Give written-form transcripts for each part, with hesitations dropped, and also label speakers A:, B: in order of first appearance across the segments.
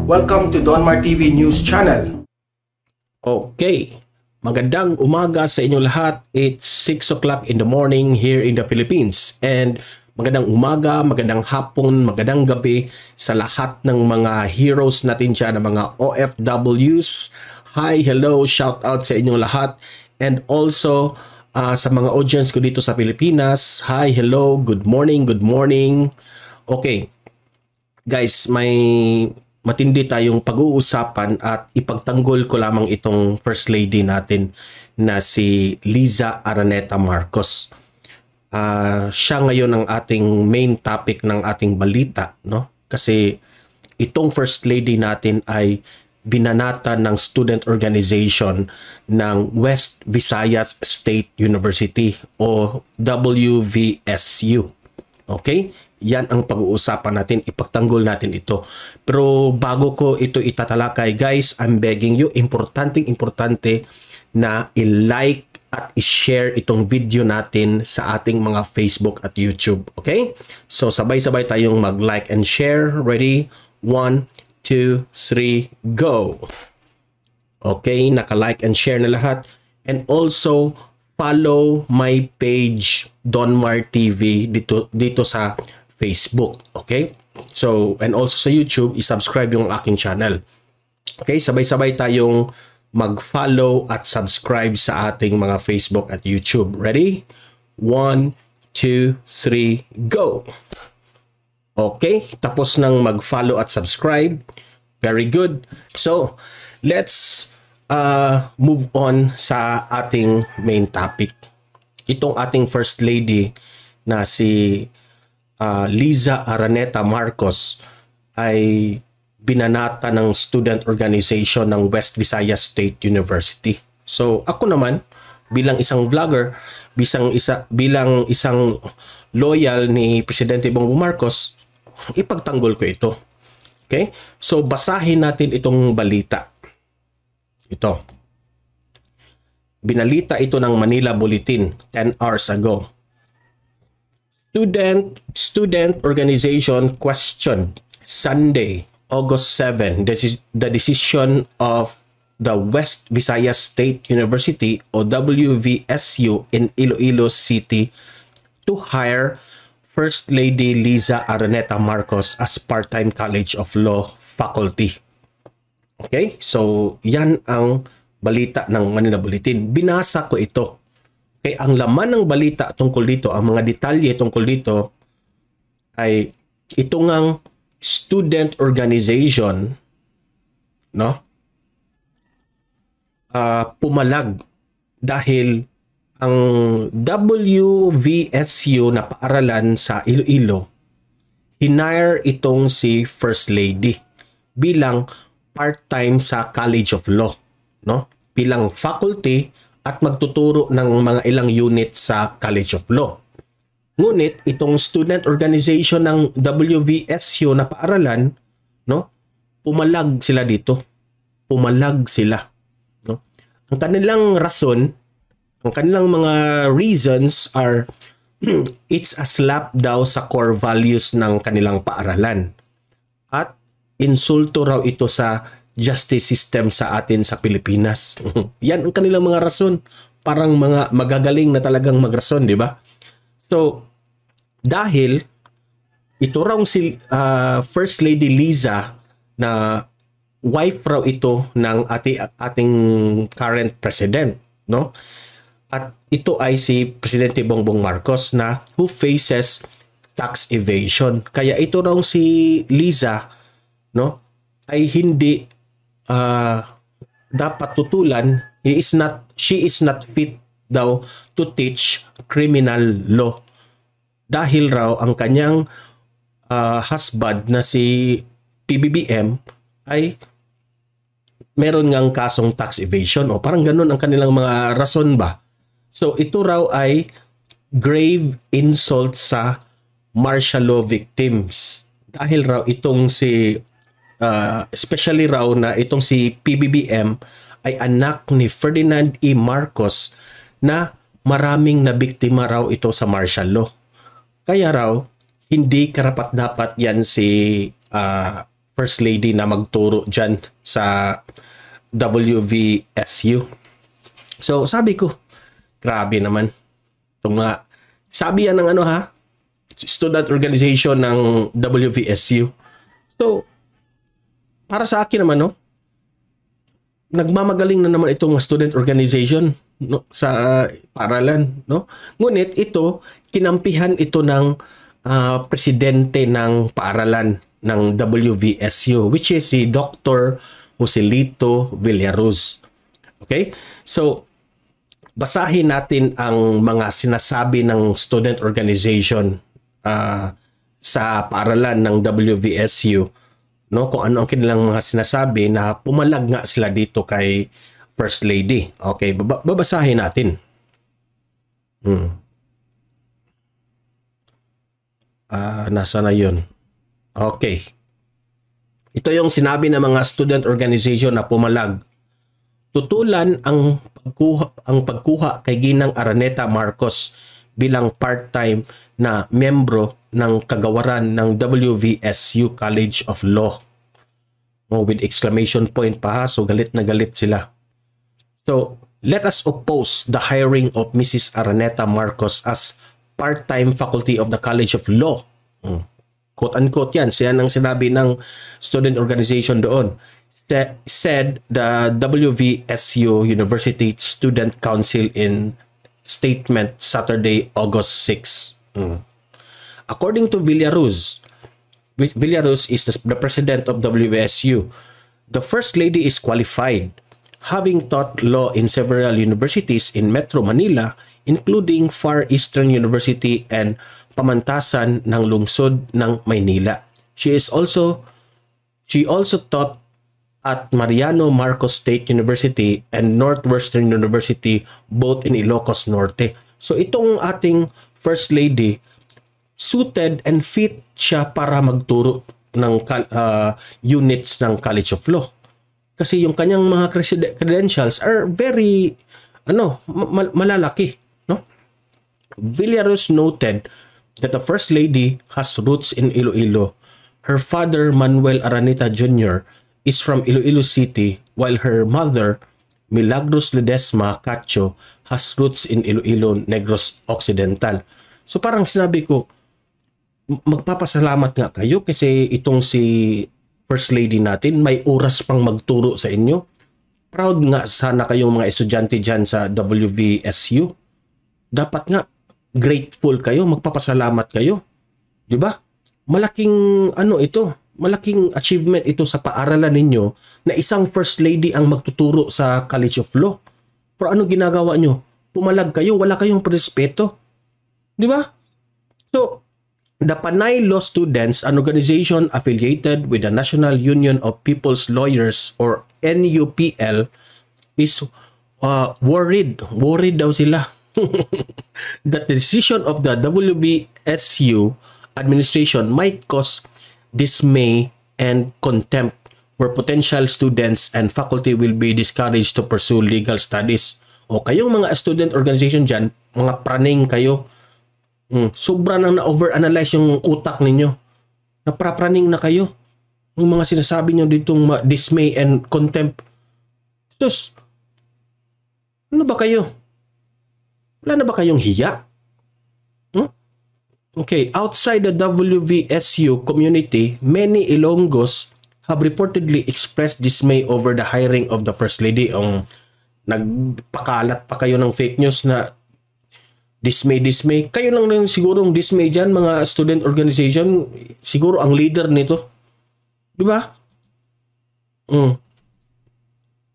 A: Welcome to Donmar TV News Channel.
B: Okay, magandang umaga sa inyong lahat. It's 6 o'clock in the morning here in the Philippines. And magandang umaga, magandang hapon, magandang gabi sa lahat ng mga heroes natin dyan, ng mga OFWs. Hi, hello, shout out sa inyong lahat. And also sa mga audience ko dito sa Pilipinas. Hi, hello, good morning, good morning. Okay, guys, may matindi tayong pag-uusapan at ipagtanggol ko lamang itong First Lady natin na si Liza Araneta Marcos. Siya ngayon ang ating main topic ng ating balita, no? Kasi itong First Lady natin ay binanata ng student organization ng West Visayas State University o WVSU. Okay? Yan ang pag-uusapan natin, ipagtanggol natin ito. Pero bago ko ito itatalakay, guys, I'm begging you, importante na i-like at i-share itong video natin sa ating mga Facebook at YouTube. Okay? So sabay-sabay tayong mag-like and share. Ready? 1, 2, 3, go! Okay, naka-like and share na lahat. And also, follow my page, Donmar TV, dito sa Facebook, okay? So, and also sa YouTube, i-subscribe yung aking channel. Okay, sabay-sabay tayong mag-follow at subscribe sa ating mga Facebook at YouTube. Ready? 1, 2, 3, go! Okay, tapos nang mag-follow at subscribe. Very good. So, let's move on sa ating main topic. Itong ating First Lady na si Liza Araneta Marcos ay binanata ng student organization ng West Visayas State University. So ako naman bilang isang vlogger, bilang isang loyal ni Presidente Bongbong Marcos, ipagtanggol ko ito. Okay? So basahin natin itong balita. Ito. Binalita ito ng Manila Bulletin 10 hours ago. Student organization questioned Sunday, August 7, the decision of the West Visayas State University o WVSU in Iloilo City to hire First Lady Liza Araneta Marcos as part-time College of Law faculty. Okay? So, yan ang balita ng Manila Bulletin. Binasa ko ito. Okay, ang laman ng balita tungkol dito, ang mga detalye tungkol dito ay ito ngang student organization, no? Pumalag dahil ang WVSU na paaralan sa Iloilo hinire itong si First Lady bilang part-time sa College of Law, no? Bilang faculty at magtuturo ng mga ilang unit sa College of Law. Ngunit itong student organization ng WVSU na paaralan, no, pumalag sila dito. Pumalag sila, no? Ang kanilang rason, ang kanilang mga reasons are it's a slap daw sa core values ng kanilang paaralan. At insulto raw ito sa justice system sa atin sa Pilipinas. Yan ang kanilang mga rason. Parang mga magagaling na talagang magrason, di ba? So, dahil ito raw si First Lady Liza na wife raw ito ng ating current president, no? At ito ay si Presidente Bongbong Marcos na who faces tax evasion. Kaya ito raw si Liza, no, ay hindi dapat tutulan. She is not fit daw to teach criminal law dahil raw ang kanyang husband na si PBBM ay meron ngang kasong tax evasion o parang ganun ang kanilang mga rason ba. So ito raw ay grave insult sa martial law victims dahil raw itong si especially raw na itong si PBBM ay anak ni Ferdinand E. Marcos na maraming nabiktima raw ito sa martial law. Kaya raw, hindi karapat-dapat yan si First Lady na magturo dyan sa WVSU. So, sabi ko, grabe naman. Itong mga, sabi yan ng student organization ng WVSU. So, para sa akin naman, no, nagmamagaling na naman itong student organization, no, sa paaralan, no. Ngunit ito, kinampihan ito ng presidente ng paaralan ng WVSU, which is si Dr. Joselito Villaruz. Okay? So, basahin natin ang mga sinasabi ng student organization sa paaralan ng WVSU, no, kung ano ang kanilang mga sinasabi na pumalag nga sila dito kay First Lady. Okay, babasahin natin. Nasa na yun? Okay. Ito yung sinabi ng mga student organization na pumalag. Tutulan ang pagkuha kay Ginang Araneta Marcos bilang part-time na membro ng kagawaran ng WVSU College of Law. With exclamation point pa ha, so galit na galit sila. So, let us oppose the hiring of Mrs. Araneta Marcos as part-time faculty of the College of Law. Quote-unquote yan. Siya ang sinabi ng student organization doon. Said the WVSU University Student Council in statement Saturday, August 6. According to Villaruz is the president of WVSU. The First Lady is qualified, having taught law in several universities in Metro Manila, including Far Eastern University and Pamantasan ng lungsod ng Maynila. She also taught at Mariano Marcos State University and Northwestern University, both in Ilocos Norte. So itong ating First Lady, suited and fit siya para magturo ng units ng College of Law. Kasi yung kanyang mga credentials are very malalaki, no? Villaruz noted that the First Lady has roots in Iloilo. Her father, Manuel Araneta Jr., is from Iloilo City, while her mother, Milagros Ledesma Cacho, has roots in Iloilo, Negros Occidental. So parang sinabi ko, magpapasalamat nga kayo kasi itong si First Lady natin may oras pang magturo sa inyo. Proud nga sana kayong mga estudyante dyan sa WVSU. Dapat nga grateful kayo, magpapasalamat kayo. Di ba? Malaking malaking achievement ito sa paaralan ninyo na isang First Lady ang magtuturo sa College of Law. Pero ano ginagawa nyo? Pumalag kayo, wala kayong respeto. Di ba? So, the Panay Law Students, an organization affiliated with the National Union of People's Lawyers or NUPL, is worried daw sila that the decision of the WVSU administration might cause dismay and contempt where potential students and faculty will be discouraged to pursue legal studies. O kayong mga student organization dyan, mga praning kayo, sobra nang na-overanalyze yung utak ninyo. Naprapraning na kayo. Yung mga sinasabi nyo ditong dismay and contempt. Sus, ano ba kayo? Wala na ba kayong hiya? Okay, outside the WVSU community, many Ilonggos have reportedly expressed dismay over the hiring of the First Lady. Nagpakalat pa kayo ng fake news na dismay. Kayo lang rin sigurong dismay dyan, mga student organization. Siguro ang leader nito. Di ba?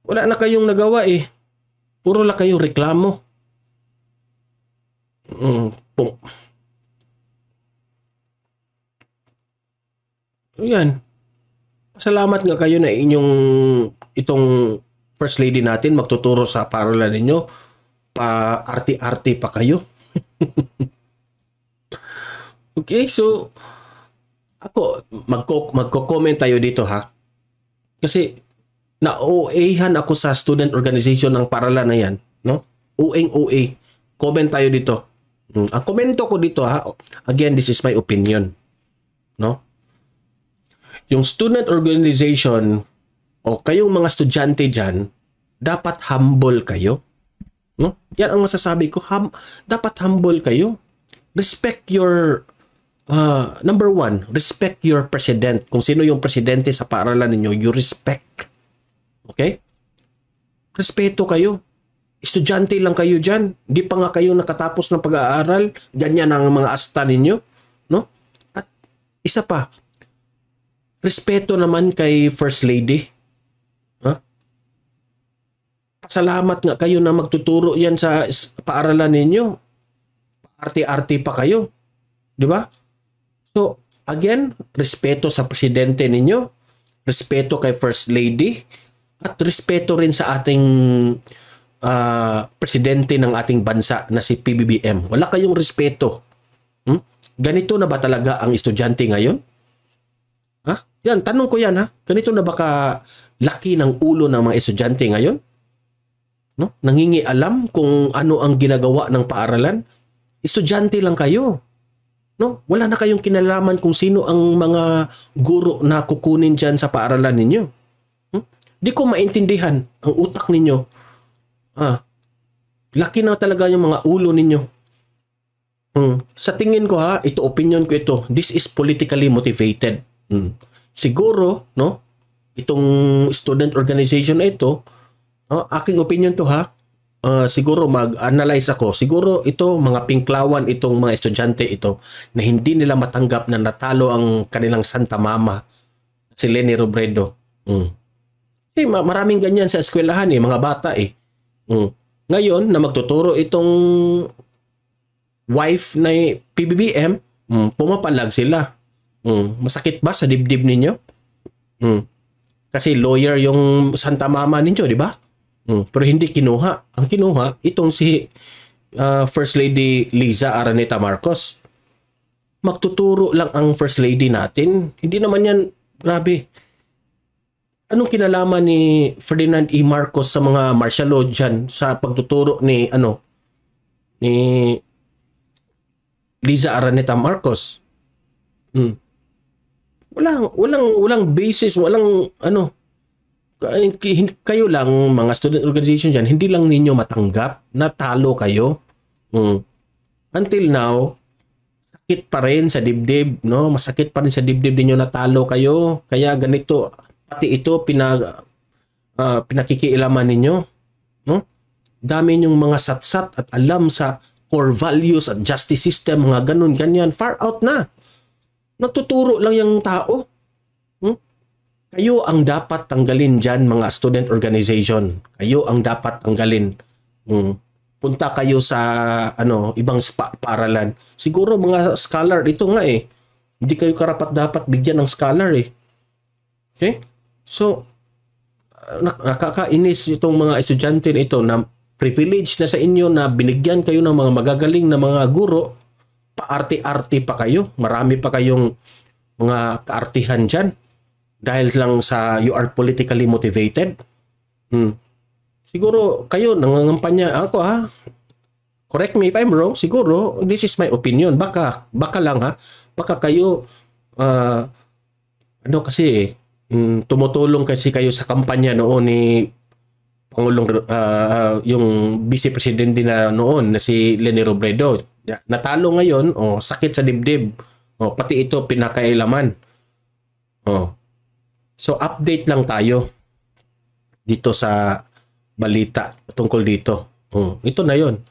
B: Wala na kayong nagawa eh. Puro lang kayong reklamo. Yan. Pasalamat nga kayo na itong First Lady natin magtuturo sa paaralan ninyo. Pa-arty-arty pa kayo. Okay, so ako, magko-comment tayo dito ha. Kasi na-OA-han ako sa student organization ng paaralan na yan. No? OA. Comment tayo dito. Ang komento ko dito ha, again, this is my opinion. No? yung student organization o kayong mga estudyante dyan, dapat humble kayo. No? Yan ang masasabi ko. Dapat humble kayo. Respect your, number one, respect your president. Kung sino yung presidente sa paaralan ninyo, you respect. Okay? Respeto kayo. Estudyante lang kayo dyan. Di pa nga kayo nakatapos ng pag-aaral. Ganyan ang mga asta ninyo. No? At isa pa, respeto naman kay First Lady. Pasalamat nga kayo na magtuturo yan sa paaralan ninyo. Arte-arte pa kayo. Di ba? So, again, respeto sa presidente ninyo, respeto kay First Lady, at respeto rin sa ating presidente ng ating bansa na si PBBM. Wala kayong respeto. Ganito na ba talaga ang estudyante ngayon? Ha? Yan, tanong ko yan ha. Ganito na ba laki ng ulo ng mga estudyante ngayon? No? Nangingi alam kung ano ang ginagawa ng paaralan? Estudyante lang kayo. No? Wala na kayong kinalaman kung sino ang mga guro na kukunin dyan sa paaralan ninyo. Di ko maintindihan ang utak ninyo. Laki na talaga yung mga ulo ninyo. Sa tingin ko ito opinion ko ito. This is politically motivated. Siguro, no? Itong student organization na ito, aking opinion to siguro mag-analyze ako. Siguro ito, mga pinklawan itong mga estudyante ito na hindi nila matanggap na natalo ang kanilang Santa Mama, si Leni Robredo. Maraming ganyan sa eskwelahan mga bata Ngayon, na magtuturo itong wife na PBBM, pumapalag sila. Masakit ba sa dibdib ninyo? Kasi lawyer yung Santa Mama ninyo, di ba? Pero hindi kinuha. Ang kinuha, itong si First Lady Liza Araneta Marcos. Magtuturo lang ang First Lady natin. Hindi naman yan, grabe. Anong kinalaman ni Ferdinand E. Marcos sa mga martial law dyan sa pagtuturo ni Liza Araneta Marcos? Walang basis, walang kayo lang, mga student organization dyan, hindi lang ninyo matanggap na talo kayo. Until now, sakit pa rin sa dibdib, no? Masakit pa rin sa dibdib ninyo na talo kayo. Kaya ganito, pati ito pinakikialaman ninyo, no? Dami nyong mga satsat at alam sa core values at justice system, mga ganun, ganyan. Far out na. Natuturo lang yung tao. Kayo ang dapat tanggalin dyan, mga student organization. Kayo ang dapat tanggalin. Punta kayo sa ibang paaralan. Siguro mga scholar, ito nga hindi kayo karapat-dapat bigyan ng scholar Okay? So, nakakainis itong mga estudyante ito na privilege na sa inyo na binigyan kayo ng mga magagaling na mga guro, paarte-arte pa kayo. Marami pa kayong mga kaartihan dyan. Dahil lang sa you are politically motivated. Siguro kayo nangangampanya ako correct me if I'm wrong, siguro this is my opinion. Baka lang baka kayo kasi tumutulong kasi kayo sa kampanya noon ni Pangulong yung Vice Presidente na noon na si Leni Robredo. Natalo ngayon, sakit sa dibdib. Pati ito pinakailaman. So, update lang tayo dito sa balita tungkol dito. Ito na yon.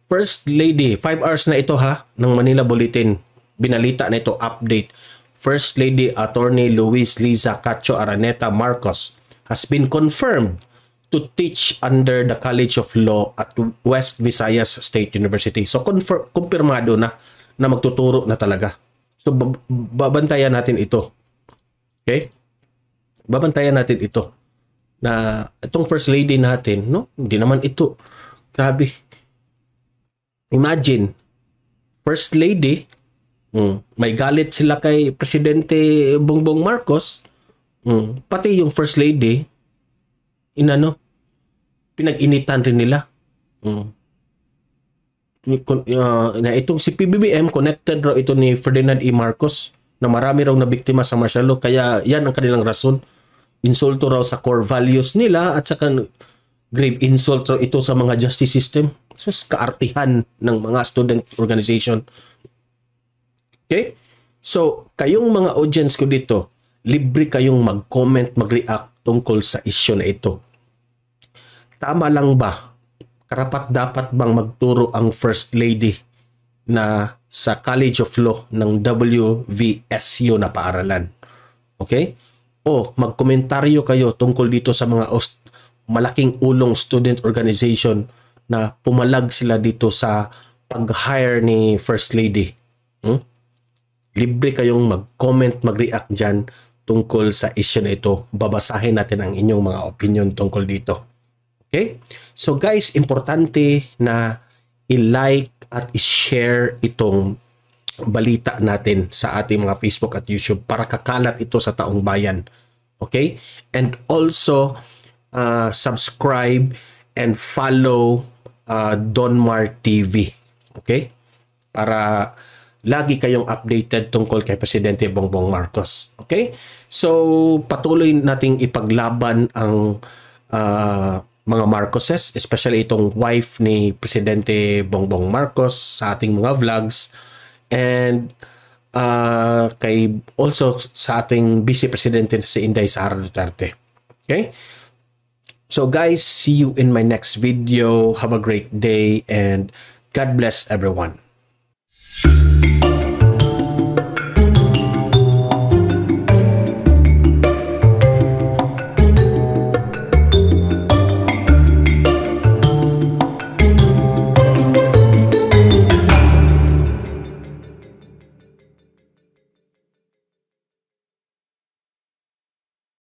B: First Lady, 5 hours na ito ng Manila Bulletin. Binalita na ito, update. First Lady Attorney Luis Liza Cacho Araneta Marcos has been confirmed to teach under the College of Law at West Visayas State University. So, kumpirmado na magtuturo na talaga. So, babantayan natin ito. Okay? Babantayan natin ito na itong First Lady natin, no? Hindi naman ito. Grabe. Imagine, First Lady, may galit sila kay Presidente Bongbong Marcos, pati yung First Lady, pinag-initan rin nila. Na itong si PBBM, connected raw ito ni Ferdinand E. Marcos. na marami raw na biktima sa martial law, kaya yan ang kanilang rason. Insulto raw sa core values nila at saka grave insult raw ito sa mga justice system. So, kaartihan ng mga student organization. Okay? So, kayong mga audience ko dito, libre kayong mag-comment, mag-react tungkol sa issue na ito. Tama lang ba? Karapat dapat bang magturo ang First Lady na sa College of Law ng WVSU na paaralan? Okay? O magkomentaryo kayo tungkol dito sa mga malaking ulong student organization na pumalag sila dito sa pag-hire ni First Lady. Libre kayong mag-comment, mag-react dyan tungkol sa issue na ito. Babasahin natin ang inyong mga opinion tungkol dito. Okay? So guys, importante na i-like at i-share itong balita natin sa ating mga Facebook at YouTube para kakalat ito sa taong bayan. Okay? And also, subscribe and follow Donmar TV. Okay? Para lagi kayong updated tungkol kay Presidente Bongbong Marcos. Okay? So, patuloy nating ipaglaban ang mga Marcoses, especially itong wife ni Presidente Bongbong Marcos sa ating mga vlogs, and kay also sa ating Vice Presidente si Inday Sara Duterte. Okay? So guys, see you in my next video. Have a great day and God bless everyone.